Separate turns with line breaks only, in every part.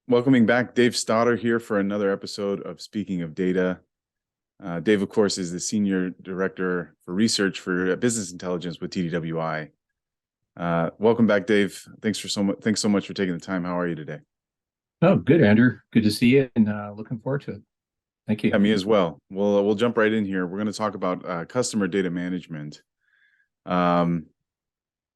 Welcoming back Dave Stodder here for another episode of Speaking of Data. Dave, of course, is the Senior Director for Research for Business Intelligence with TDWI. Welcome back, Dave. Thanks so much for taking the time. How are you today?
Oh, good, Andrew. Good to see you, and looking forward to it. Thank you.
Yeah, me as well. We'll jump right in here. We're going to talk about customer data management. And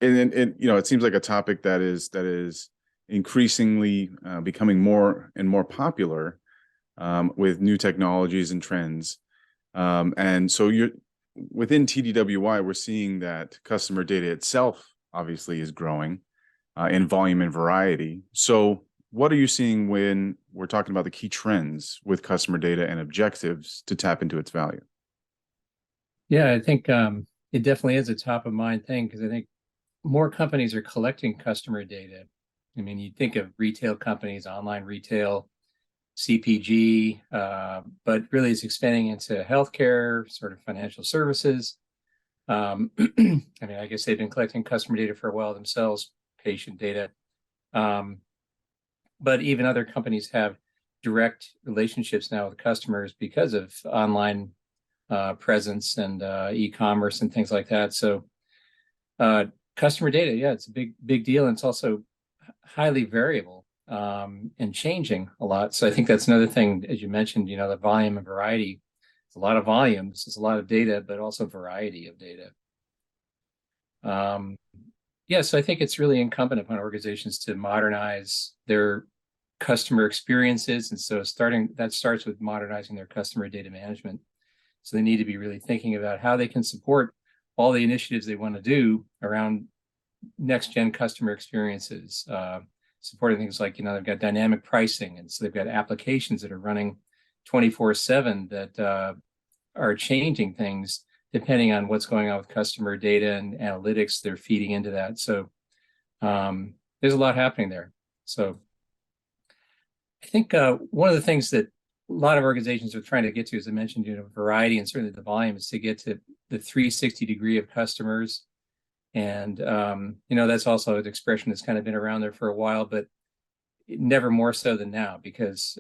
it seems like a topic that is increasingly becoming more and more popular with new technologies and trends. And so within TDWI, we're seeing that customer data itself obviously is growing in volume and variety. So what are you seeing when we're talking about the key trends with customer data and objectives to tap into its value?
Yeah, I think it definitely is a top of mind thing because I think more companies are collecting customer data. I mean, you think of retail companies, online retail, CPG, but really it's expanding into healthcare, sort of financial services. I mean, I guess they've been collecting customer data for a while themselves, patient data. But even other companies have direct relationships now with customers because of online presence and e-commerce and things like that. So customer data, yeah, it's a big deal. And it's also highly variable and changing a lot. So I think that's another thing, as you mentioned, the volume and variety. It's a lot of volumes, it's a lot of data, but also variety of data. Yeah, so I think it's really incumbent upon organizations to modernize their customer experiences. And so that starts with modernizing their customer data management. So they need to be really thinking about how they can support all the initiatives they want to do around next-gen customer experiences, supporting things like, they've got dynamic pricing. And so they've got applications that are running 24/7 that are changing things depending on what's going on with customer data and analytics they're feeding into that. So there's a lot happening there. So I think one of the things that a lot of organizations are trying to get to, as I mentioned, variety and certainly the volume, is to get to the 360 degree of customers. And, that's also an expression that's kind of been around there for a while, but never more so than now, because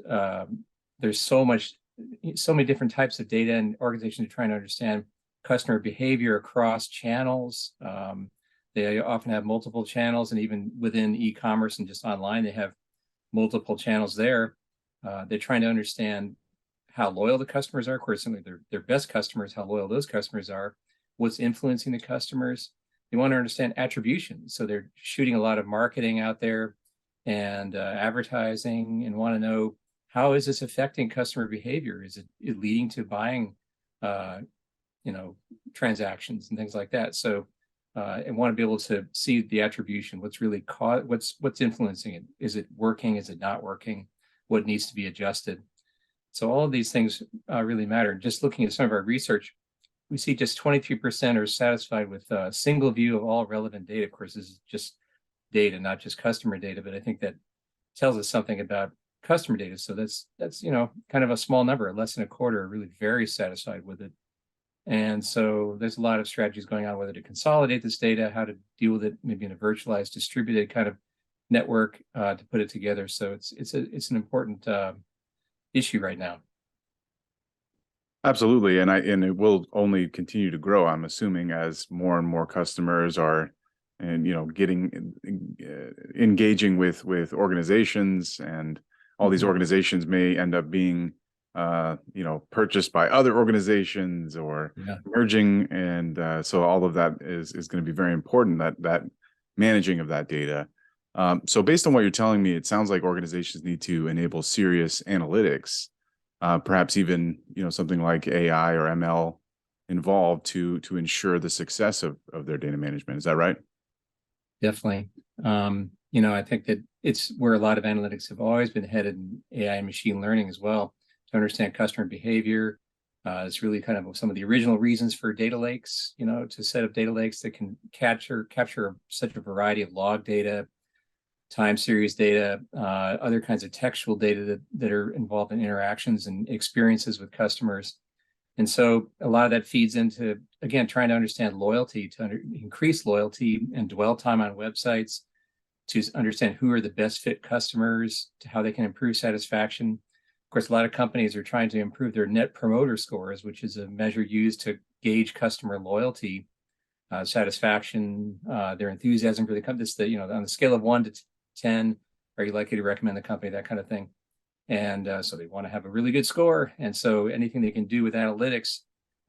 there's so many different types of data, and organizations are trying to understand customer behavior across channels. They often have multiple channels, and even within e-commerce and just online, they have multiple channels there. They're trying to understand how loyal the customers are. Of course, some of their best customers, how loyal those customers are, what's influencing the customers. They want to understand attribution. So they're shooting a lot of marketing out there and advertising, and want to know, how is this affecting customer behavior? Is it leading to buying, transactions and things like that? So and want to be able to see the attribution, what's really what's influencing it. Is it working? Is it not working? What needs to be adjusted? So all of these things really matter. Just looking at some of our research, we see just 23% are satisfied with a single view of all relevant data. Of course, this is just data, not just customer data, but I think that tells us something about customer data. So that's kind of a small number. Less than a quarter are really very satisfied with it. And so there's a lot of strategies going on, whether to consolidate this data, how to deal with it, maybe in a virtualized, distributed kind of network to put it together. So it's an important issue right now.
Absolutely, and it will only continue to grow, I'm assuming, as more and more customers are, getting engaging with organizations, and all these organizations may end up being purchased by other organizations or merging, and so all of that is going to be very important, that managing of that data. So based on what you're telling me, it sounds like organizations need to enable serious analytics, perhaps even something like AI or ML involved to ensure the success of their data management. Is that right?
Definitely. I think that it's where a lot of analytics have always been headed, in AI and machine learning as well, to understand customer behavior. It's really kind of some of the original reasons for data lakes, to set up data lakes that can capture such a variety of log data, time series data, other kinds of textual data that are involved in interactions and experiences with customers. And so a lot of that feeds into, again, trying to understand loyalty, to increase loyalty and dwell time on websites, to understand who are the best fit customers, to how they can improve satisfaction. Of course, a lot of companies are trying to improve their net promoter scores, which is a measure used to gauge customer loyalty, satisfaction, their enthusiasm for the company. This, on the scale of 1 to 10, are you likely to recommend the company, that kind of thing. And so they want to have a really good score. And so anything they can do with analytics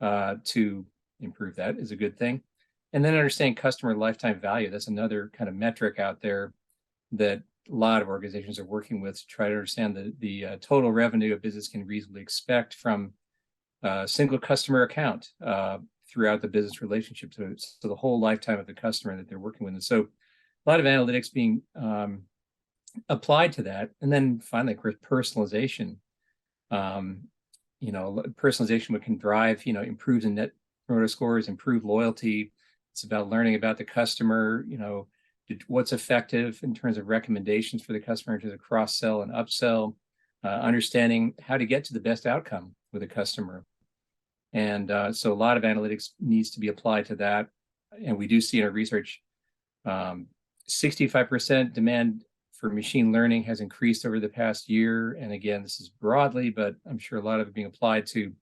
to improve that is a good thing. And then understanding customer lifetime value. That's another kind of metric out there that a lot of organizations are working with to try to understand the total revenue a business can reasonably expect from a single customer account throughout the business relationship. So the whole lifetime of the customer that they're working with. And so a lot of analytics being applied to that. And then finally, of course, personalization. Personalization, what can drive, improves in net promoter scores, improve loyalty. It's about learning about the customer, what's effective in terms of recommendations for the customer, in terms of cross-sell and upsell, understanding how to get to the best outcome with a customer. And so a lot of analytics needs to be applied to that. And we do see in our research, 65% demand for machine learning has increased over the past year. And again, this is broadly, but I'm sure a lot of it being applied to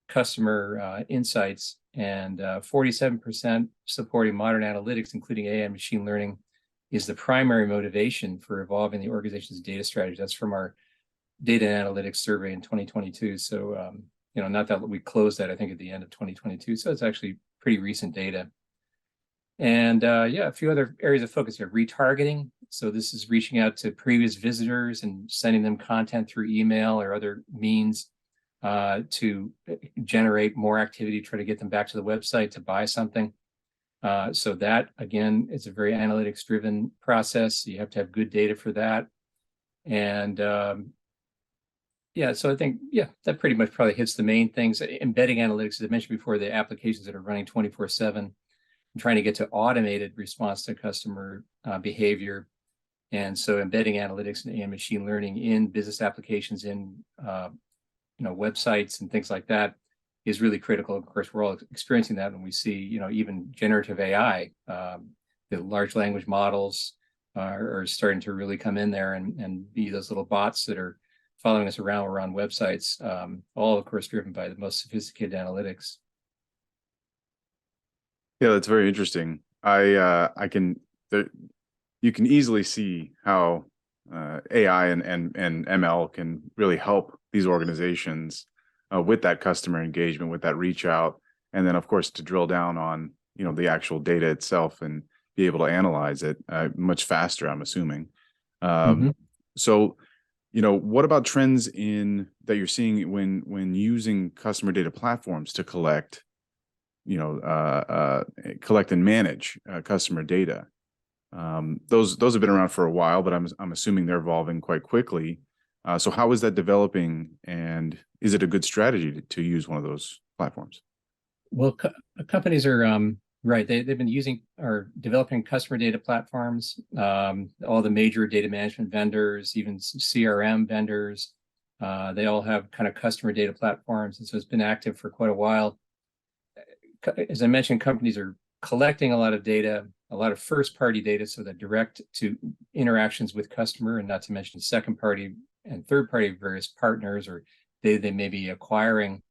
customer insights, and 47% supporting modern analytics, including AI and machine learning, is the primary motivation for evolving the organization's data strategy. That's from our data analytics survey in 2022. So, not that we closed that, I think, at the end of 2022. So it's actually pretty recent data. And a few other areas of focus here. Retargeting. So this is reaching out to previous visitors and sending them content through email or other means to generate more activity, try to get them back to the website to buy something. So that, again, is a very analytics-driven process. You have to have good data for that. And so I think, that pretty much probably hits the main things. Embedding analytics, as I mentioned before, the applications that are running 24/7, and trying to get to automated response to customer behavior. And so embedding analytics and machine learning in business applications, in websites and things like that is really critical. Of course, we're all experiencing that when we see, even generative AI, the large language models are starting to really come in there and be those little bots that are following us around or on websites, all of course driven by the most sophisticated analytics.
Yeah, that's very interesting. You can easily see how AI and ML can really help these organizations with that customer engagement, with that reach out, and then of course to drill down on the actual data itself and be able to analyze it much faster, I'm assuming. So what about trends that you're seeing when using customer data platforms to collect and manage customer data? Those have been around for a while, but I'm assuming they're evolving quite quickly. So how is that developing, and is it a good strategy to use one of those platforms?
Well, companies are right. They've been using or developing customer data platforms. All the major data management vendors, even CRM vendors, they all have kind of customer data platforms, and so it's been active for quite a while. As I mentioned, companies are collecting a lot of data, a lot of first-party data, so that direct to interactions with customer, and not to mention second-party and third-party various partners or data they may be acquiring.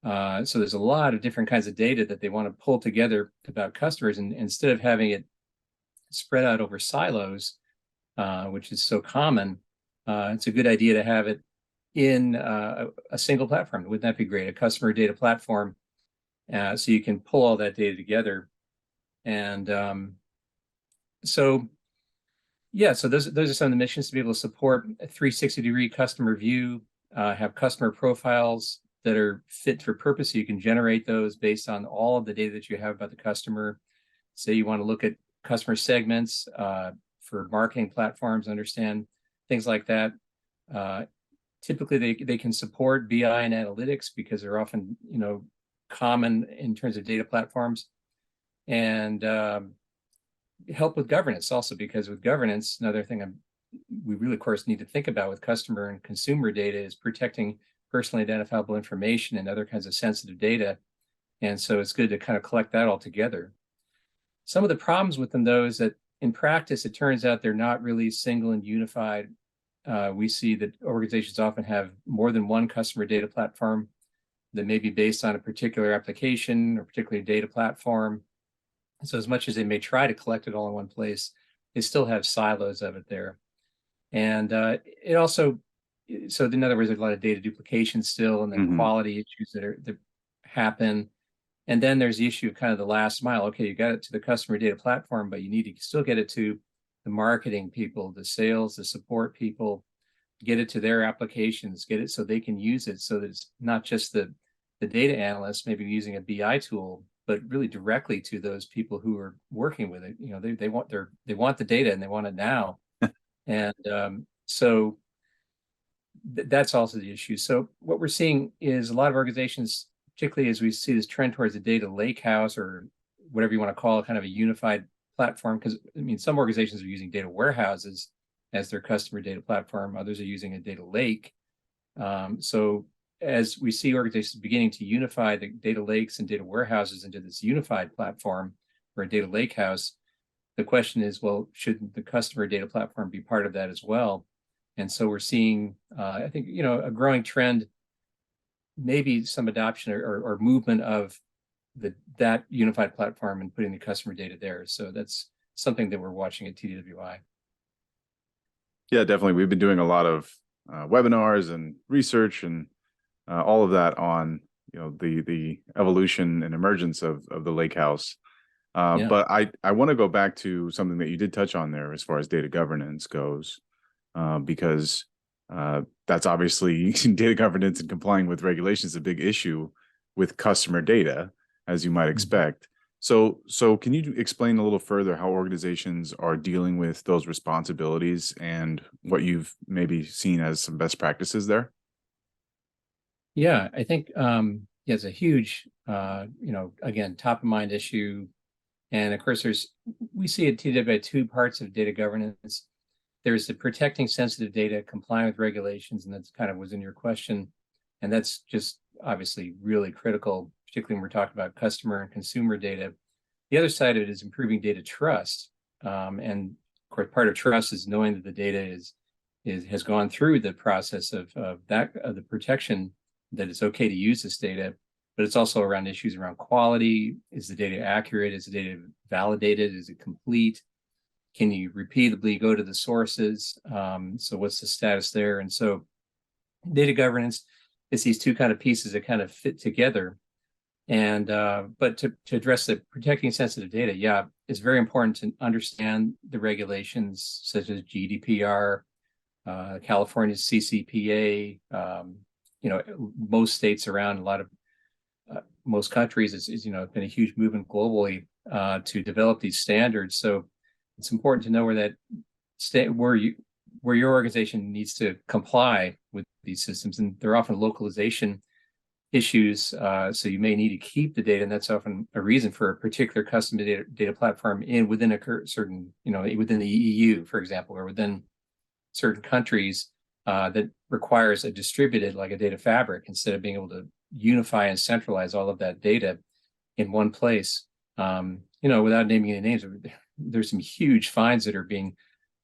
So there's a lot of different kinds of data that they want to pull together about customers, and instead of having it spread out over silos, which is so common, it's a good idea to have it in a single platform. Wouldn't that be great? A customer data platform, so you can pull all that data together. And so those are some of the missions, to be able to support a 360-degree customer view, have customer profiles that are fit for purpose, so you can generate those based on all of the data that you have about the customer. Say you want to look at customer segments for marketing platforms, understand things like that. Typically, they can support BI and analytics because they're often common in terms of data platforms, and help with governance also, because with governance, another thing we really, of course, need to think about with customer and consumer data is protecting personally identifiable information and other kinds of sensitive data. And so it's good to kind of collect that all together. Some of the problems with them, though, is that in practice, it turns out they're not really single and unified. We see that organizations often have more than one customer data platform that may be based on a particular application or particular data platform. So as much as they may try to collect it all in one place, they still have silos of it there. And it also, so in other words, there's a lot of data duplication still, and then quality issues that happen. And then there's the issue of kind of the last mile. Okay, you got it to the customer data platform, but you need to still get it to the marketing people, the sales, the support people, get it to their applications, get it so they can use it, so that it's not just the data analysts maybe using a BI tool, but really directly to those people who are working with it. You know, they want the data and they want it now. And so that's also the issue. So what we're seeing is a lot of organizations, particularly as we see this trend towards a data lake house, or whatever you want to call it, kind of a unified platform. Because I mean, some organizations are using data warehouses as their customer data platform. Others are using a data lake. So as we see organizations beginning to unify the data lakes and data warehouses into this unified platform or a data lake house, the question is, well, shouldn't the customer data platform be part of that as well? And so we're seeing, I think, you know, a growing trend, maybe some adoption or movement of that unified platform and putting the customer data there. So that's something that we're watching at TDWI.
Yeah, definitely. We've been doing a lot of webinars and research and all of that on, you know, the evolution and emergence of the lake house.
Yeah.
But I want to go back to something that you did touch on there as far as data governance goes, because that's obviously data governance and complying with regulations is a big issue with customer data, as you might expect. So can you explain a little further how organizations are dealing with those responsibilities and what you've maybe seen as some best practices there?
Yeah, I think it's a huge, you know, again, top of mind issue. And of course, we see at TDWI two parts of data governance. There's the protecting sensitive data, complying with regulations, and that's kind of was in your question. And that's just obviously really critical, particularly when we're talking about customer and consumer data. The other side of it is improving data trust. And of course, part of trust is knowing that the data has gone through the process of the protection, that it's okay to use this data. But it's also around issues around quality. Is the data accurate? Is the data validated? Is it complete? Can you repeatedly go to the sources? So what's the status there? And so data governance is these two kind of pieces that kind of fit together. And but to address the protecting sensitive data, yeah, it's very important to understand the regulations such as GDPR, California's CCPA. You know, most states around, a lot of most countries is you know, been a huge movement globally to develop these standards. So it's important to know where that where your organization needs to comply with these systems, and they're often localization issues. So you may need to keep the data, and that's often a reason for a particular custom data platform within a certain, you know, within the EU, for example, or within certain countries that requires a distributed, like a data fabric, instead of being able to unify and centralize all of that data in one place. You know, without naming any names, there's some huge fines that are being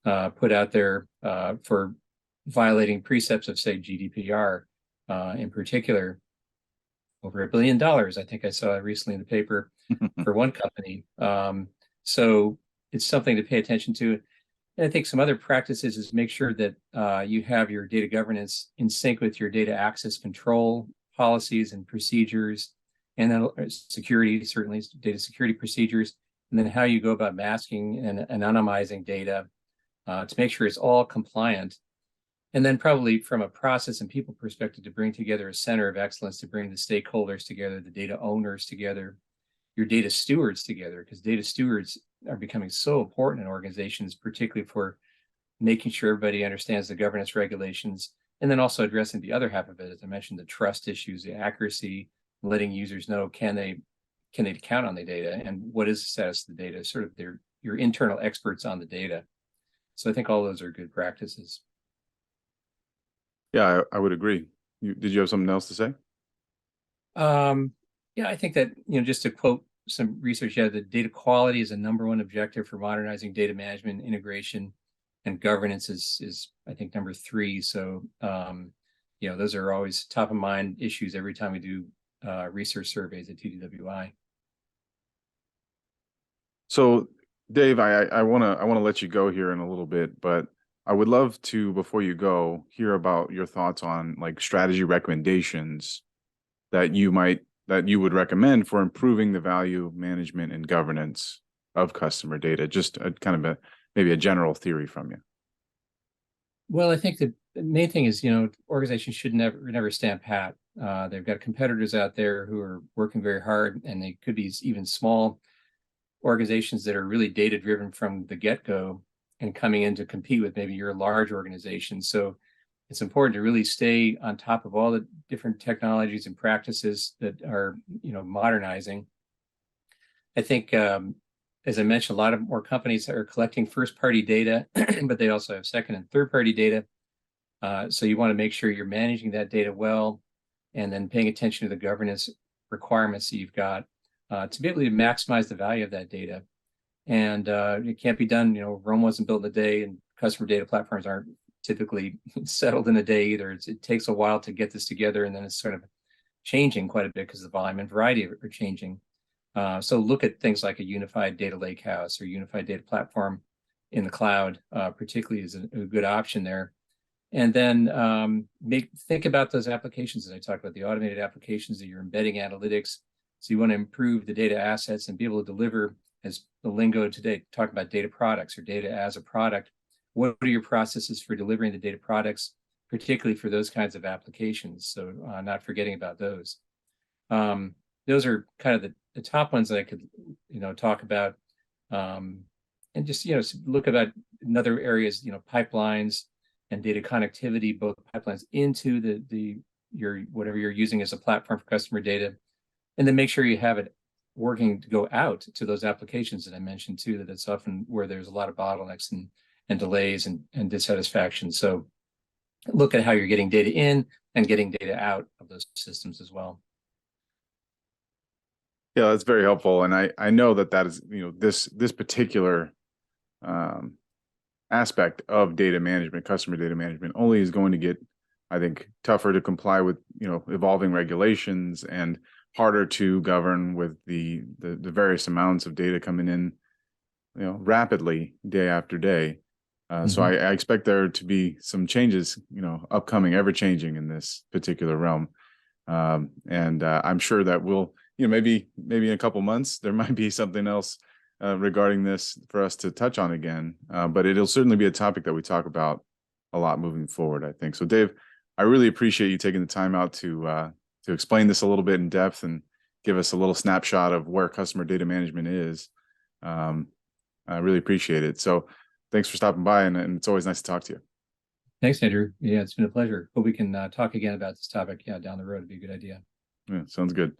put out there for violating precepts of, say, GDPR in particular. Over $1 billion, I think I saw recently in the paper for one company. So it's something to pay attention to. And I think some other practices is make sure that you have your data governance in sync with your data access control policies and procedures, and then security, certainly data security procedures, and then how you go about masking and anonymizing data to make sure it's all compliant. And then probably from a process and people perspective, to bring together a center of excellence, to bring the stakeholders together, the data owners together, your data stewards together, because data stewards are becoming so important in organizations, particularly for making sure everybody understands the governance regulations, and then also addressing the other half of it, as I mentioned, the trust issues, the accuracy, letting users know, can they count on the data, and what is the status of the data, sort of your internal experts on the data. So I think all those are good practices.
Yeah, I would agree. Did you have something else to say?
Yeah, I think that, you know, just to quote some research, yeah, that data quality is a #1 objective for modernizing data management, integration, and governance is I think #3. So those are always top of mind issues every time we do research surveys at TDWI.
So, Dave, I wanna let you go here in a little bit, but I would love to, before you go, hear about your thoughts on like strategy recommendations that you would recommend for improving the value management and governance of customer data. Just a kind of maybe a general theory from you.
Well, I think the main thing is, organizations should never stand pat. They've got competitors out there who are working very hard, and they could be even small organizations that are really data driven from the get-go and coming in to compete with maybe your large organization. So it's important to really stay on top of all the different technologies and practices that are, modernizing. I think, as I mentioned, a lot of more companies are collecting first-party data, but they also have second and third-party data. So you want to make sure you're managing that data well, and then paying attention to the governance requirements that you've got to be able to maximize the value of that data. And it can't be done, Rome wasn't built in a day, and customer data platforms aren't typically settled in a day either. It takes a while to get this together, and then it's sort of changing quite a bit because the volume and variety are changing. So look at things like a unified data lakehouse or unified data platform in the cloud, particularly is a good option there. And then think about those applications that I talked about, the automated applications that you're embedding analytics. So you want to improve the data assets and be able to deliver, as the lingo today, talk about data products or data as a product. What are your processes for delivering the data products, particularly for those kinds of applications? So not forgetting about those. Those are kind of the top ones that I could, talk about. And just, look about another areas, pipelines and data connectivity, both pipelines into your whatever you're using as a platform for customer data. And then make sure you have it working to go out to those applications that I mentioned too, that's often where there's a lot of bottlenecks and delays and dissatisfaction. So look at how you're getting data in and getting data out of those systems as well.
Yeah, that's very helpful. And I know that is, this particular aspect of data management, customer data management, only is going to get, I think, tougher to comply with, evolving regulations and harder to govern with the various amounts of data coming in, rapidly day after day. So I expect there to be some changes, upcoming, ever changing in this particular realm. And I'm sure that we'll, maybe in a couple months, there might be something else regarding this for us to touch on again. But it'll certainly be a topic that we talk about a lot moving forward, I think. So Dave, I really appreciate you taking the time out to explain this a little bit in depth and give us a little snapshot of where customer data management is. I really appreciate it. So thanks for stopping by, and it's always nice to talk to you.
Thanks, Andrew. Yeah, it's been a pleasure. Hope we can talk again about this topic. Yeah, down the road would be a good idea.
Yeah, sounds good.